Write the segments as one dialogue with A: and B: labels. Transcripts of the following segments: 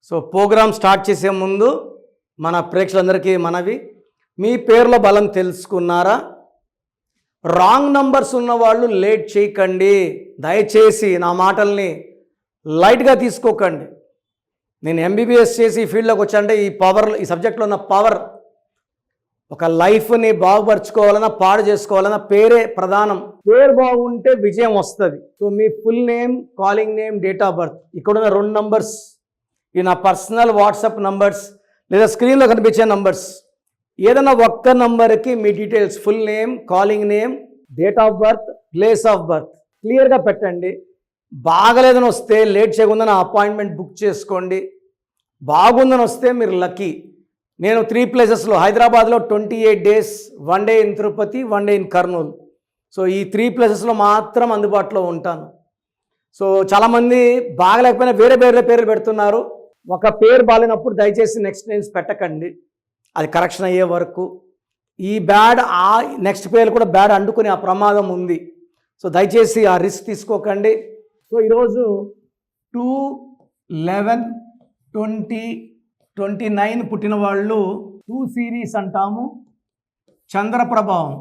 A: So programme start చేసే ముందు మన ప్రేక్షకులందరికీ మనవి, మీ పేర్ల బలం తెలుసుకున్నారా? రాంగ్ నంబర్స్ ఉన్నవాళ్ళు లేట్ చేయకండి. దయచేసి నా మాటల్ని లైట్గా తీసుకోకండి. నేను ఎంబీబీఎస్ చేసి ఈ ఫీల్డ్లోకి వచ్చానంటే ఈ సబ్జెక్ట్లో ఉన్న పవర్, ఒక లైఫ్ని బాగుపరుచుకోవాలన్నా పాడు చేసుకోవాలన్నా పేరే ప్రధానం. పేరు బాగుంటే విజయం వస్తుంది. So me full name, calling name, date of birth, ఇక్కడున్న 2 నంబర్స్, ఇవి నా పర్సనల్ వాట్సాప్ నంబర్స్ లేదా స్క్రీన్లో కనిపించే నంబర్స్. ఏదైనా ఒక్క నంబర్కి మీ details, full name, calling name, date of birth, place of birth క్లియర్గా పెట్టండి. బాగలేదని వస్తే లేట్ చేయకుండా నా అపాయింట్మెంట్ బుక్ చేసుకోండి. బాగుందని వస్తే మీరు లక్కీ. నేను 3 ప్లేసెస్లో, హైదరాబాద్లో 28 days, 1 day in Tirupati, 1 day in Kurnool. So ఈ 3 ప్లేసెస్లో మాత్రం అందుబాటులో ఉంటాను. సో చాలామంది బాగలేకపోయినా వేరే పేర్లు పెడుతున్నారు. ఒక పేరు బాగాలేనప్పుడు దయచేసి నెక్స్ట్ నేమ్స్ పెట్టకండి, అది కరెక్షన్ అయ్యే వరకు. ఈ బ్యాడ్ ఆ నెక్స్ట్ పేరు కూడా బ్యాడ్ అంటుకునే ఆ ప్రమాదం ఉంది. సో దయచేసి ఆ రిస్క్ తీసుకోకండి. సో ఈరోజు 2, 11, 20, 29 పుట్టిన వాళ్ళు 2 series అంటాము. చంద్ర ప్రభావం,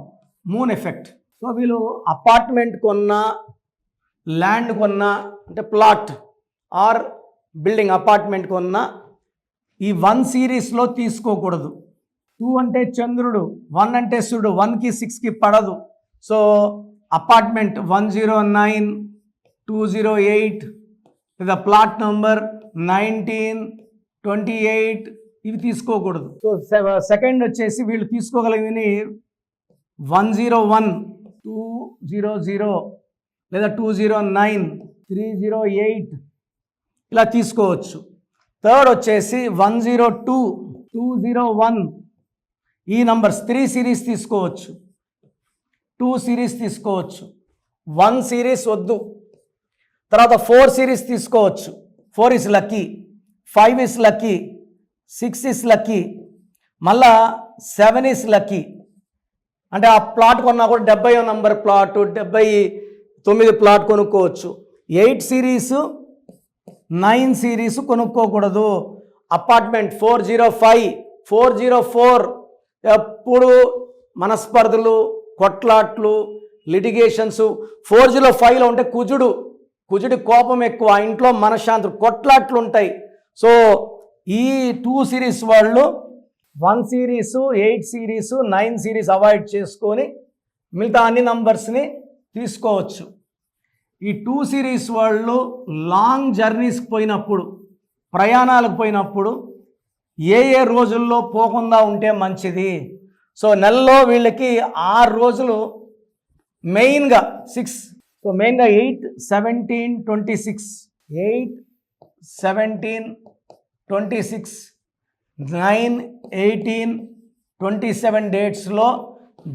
A: మూన్ ఎఫెక్ట్. సో వీళ్ళు అపార్ట్మెంట్ కొన్నా, ల్యాండ్ కొన్నా, అంటే ప్లాట్ ఆర్ బిల్డింగ్, అపార్ట్మెంట్ కొన్నా ఈ 1 series తీసుకోకూడదు. 2 అంటే చంద్రుడు, 1 అంటే సూర్యుడు, 1కి 6కి పడదు. సో అపార్ట్మెంట్ 109, 208 లేదా ప్లాట్ నంబర్ 19, 28 ఇవి తీసుకోకూడదు. సో సెకండ్ వచ్చేసి వీళ్ళు తీసుకోగలిగినవి 101, 200 లేదా 209, 308 ఇలా తీసుకోవచ్చు. థర్డ్ వచ్చేసి 102, 201 ఈ నంబర్స్ 3 series తీసుకోవచ్చు, 2 series తీసుకోవచ్చు. 1 series వద్దు. తర్వాత 4 series తీసుకోవచ్చు. 4 is lucky, 5 is lucky, 6 is lucky, మళ్ళా 7 is lucky. అంటే ఆ ప్లాట్ కొన్నా కూడా 70వ నంబర్ ప్లాట్, 79 ప్లాట్ కొనుక్కోవచ్చు. 8 series, 9 series కొనుక్కోకూడదు. అపార్ట్మెంట్ 405, 404 ఎప్పుడు మనస్పర్ధలు, కొట్లాట్లు, లిటిగేషన్స్. 405లో ఉంటే కుజుడి కోపం ఎక్కువ, ఆ ఇంట్లో మనశ్శాంతులు, కొట్లాట్లు ఉంటాయి. సో ఈ 2 series వాళ్ళు 1 series, 8 series, 9 series అవాయిడ్ చేసుకొని మిగతా అన్ని నంబర్స్ని తీసుకోవచ్చు. ఈ 2 series వాళ్ళు లాంగ్ జర్నీస్కి పోయినప్పుడు, ప్రయాణాలకు పోయినప్పుడు ఏ రోజుల్లో పోకుండా ఉంటే మంచిది. సో నెలలో వీళ్ళకి 6 రోజులు మెయిన్గా 6. సో మెయిన్గా 8, 17, 26, 8, 17, 26, 9, 18, 27 డేట్స్లో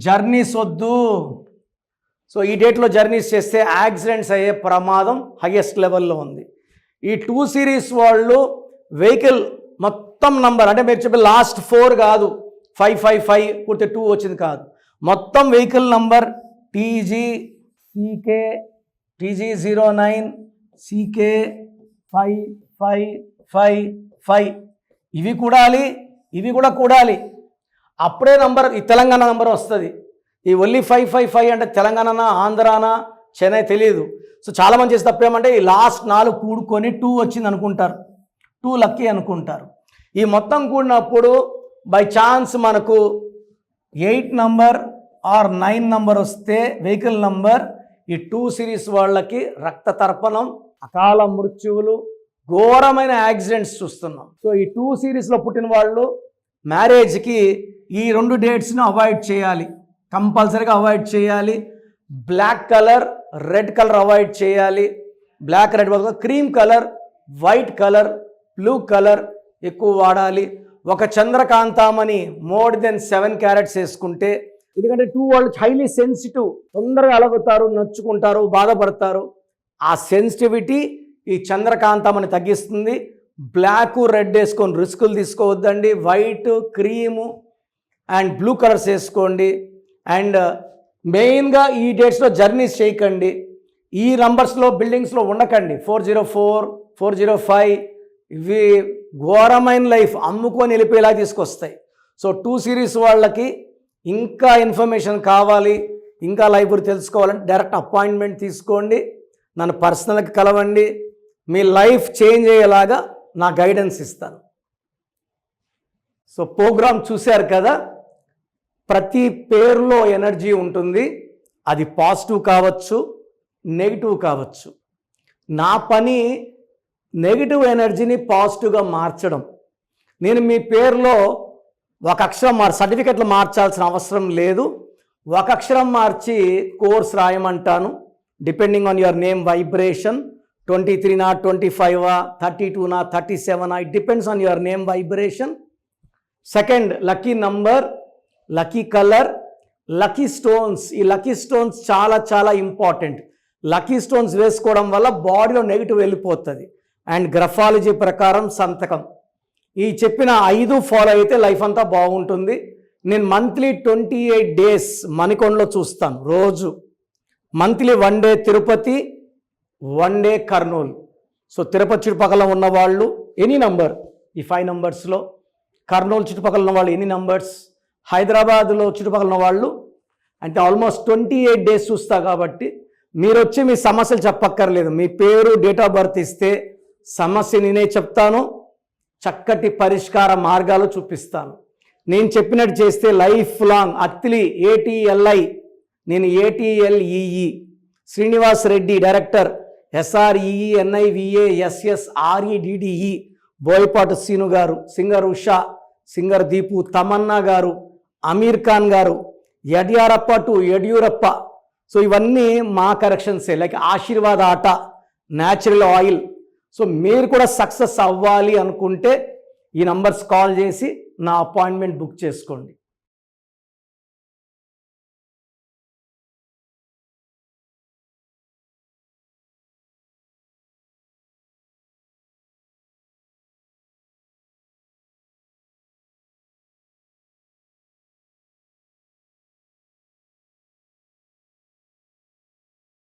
A: జర్నీస్ వద్దు. సో ఈ డేట్లో జర్నీస్ చేస్తే యాక్సిడెంట్స్ అయ్యే ప్రమాదం హైయెస్ట్ లెవెల్లో ఉంది. ఈ 2 series వాళ్ళు వెహికల్ మొత్తం నంబర్, అంటే మీరు చెప్పే లాస్ట్ 4 కాదు, 555 పుడితే 2 వచ్చింది కాదు, మొత్తం vehicle number TG, CK, TG09, CK 5555 ఇవి కూడా కూడాలి. అప్పుడే నంబర్, ఈ తెలంగాణ నంబర్ వస్తుంది. ఈ ఓన్లీ 555 అంటే తెలంగాణ, ఆంధ్రానా, చెన్నై తెలియదు. సో చాలామంది చేసి తప్పేమంటే ఈ లాస్ట్ 4 కూడుకొని 2 వచ్చింది అనుకుంటారు, 2 లక్కీ అనుకుంటారు. ఈ మొత్తం కూడినప్పుడు బై ఛాన్స్ మనకు 8 నంబర్ ఆర్ 9 నంబర్ వస్తే వెహికల్ నంబర్, ఈ 2 series వాళ్ళకి రక్త తర్పణం, అకాల మృత్యువులు, ఘోరమైన యాక్సిడెంట్స్ చూస్తున్నాం. సో ఈ 2 seriesలో పుట్టిన వాళ్ళు మ్యారేజ్కి ఈ 2 డేట్స్ను అవాయిడ్ చేయాలి, కంపల్సరీగా అవాయిడ్ చేయాలి. Black colour, red colour avoid చేయాలి. బ్లాక్, రెడ్ బదులు cream colour, white colour, blue colour ఎక్కువ వాడాలి. ఒక చంద్రకాంతామని మోర్ దెన్ 7 carats వేసుకుంటే, ఎందుకంటే 2 వాళ్ళు హైలీ సెన్సిటివ్, తొందరగా అలగుతారు, నొచ్చుకుంటారు, బాధపడతారు. ఆ సెన్సిటివిటీ ఈ చంద్రకాంతామని తగ్గిస్తుంది. బ్లాక్, రెడ్ వేసుకొని రిస్కులు తీసుకోవద్దండి. White, cream and blue colours వేసుకోండి. అండ్ మెయిన్గా ఈ డేట్స్లో జర్నీస్ చేయకండి. ఈ నంబర్స్లో, బిల్డింగ్స్లో ఉండకండి. 404, 405, ఇవి ఘోరమైన లైఫ్, అమ్ముకొని వెళ్ళిపోయేలా తీసుకొస్తాయి. సో 2 సిరీస్ వాళ్ళకి ఇంకా ఇన్ఫర్మేషన్ కావాలి, ఇంకా లైఫ్ గురించి తెలుసుకోవాలంటే డైరెక్ట్ అపాయింట్మెంట్ తీసుకోండి, నన్ను పర్సనల్గా కలవండి. మీ లైఫ్ చేంజ్ అయ్యేలాగా నా గైడెన్స్ ఇస్తాను. సో ప్రోగ్రామ్ చూశారు కదా, ప్రతి పేరులో ఎనర్జీ ఉంటుంది. అది పాజిటివ్ కావచ్చు, నెగిటివ్ కావచ్చు. నా పని నెగిటివ్ ఎనర్జీని పాజిటివ్గా మార్చడం. నేను మీ పేరులో ఒక అక్షరం సర్టిఫికెట్లు మార్చాల్సిన అవసరం లేదు. ఒక అక్షరం మార్చి కోర్స్ రాయమంటాను. Depending on your name vibration, 23 25 32 37, it depends on your name vibration. Second, lucky number, lucky colour, lucky stones. ఈ లక్కీ స్టోన్స్ చాలా చాలా ఇంపార్టెంట్. లక్కీ స్టోన్స్ వేసుకోవడం వల్ల బాడీలో నెగిటివ్ వెళ్ళిపోతుంది. అండ్ గ్రఫాలజీ ప్రకారం సంతకం. ఈ చెప్పిన 5 ఫాలో అయితే లైఫ్ అంతా బాగుంటుంది. నేను మంత్లీ 28 డేస్ మణికొండలో చూస్తాను రోజు. Monthly 1 day Tirupati, 1 day Kurnool. So Tirupati చుట్టుపక్కల ఉన్నవాళ్ళు ఎనీ నంబర్, ఈ 5 నంబర్స్లో, కర్నూలు చుట్టుపక్కల ఉన్న వాళ్ళు ఎనీ నంబర్స్, హైదరాబాద్లో చుట్టుపక్కల ఉన్న వాళ్ళు అంటే ఆల్మోస్ట్ 28 డేస్ చూస్తా. కాబట్టి మీరు వచ్చి మీ సమస్యలు చెప్పక్కర్లేదు. మీ పేరు, డేట్ ఆఫ్ బర్త్ ఇస్తే సమస్య నేనే చెప్తాను, చక్కటి పరిష్కార మార్గాలు చూపిస్తాను. నేను చెప్పినట్టు చేస్తే లైఫ్ లాంగ్. అత్తిలి ATLI, నేను ATLEE, Srinivas Reddy director, SREENIVASSREDDE, Boyapati Seenu garu, singer Usha, singer Deepu, Tamannaah garu, Aamir Khan గారు, యడ్యారప్ప టు యడ్యూరప్ప. సో ఇవన్నీ మా కరెక్షన్సే. లైక్ ఆశీర్వాద్ ఆట, న్యాచురల్ ఆయిల్. సో మీరు కూడా సక్సెస్ అవ్వాలి అనుకుంటే ఈ నంబర్స్ కాల్ చేసి నా అపాయింట్మెంట్ బుక్ చేసుకోండి.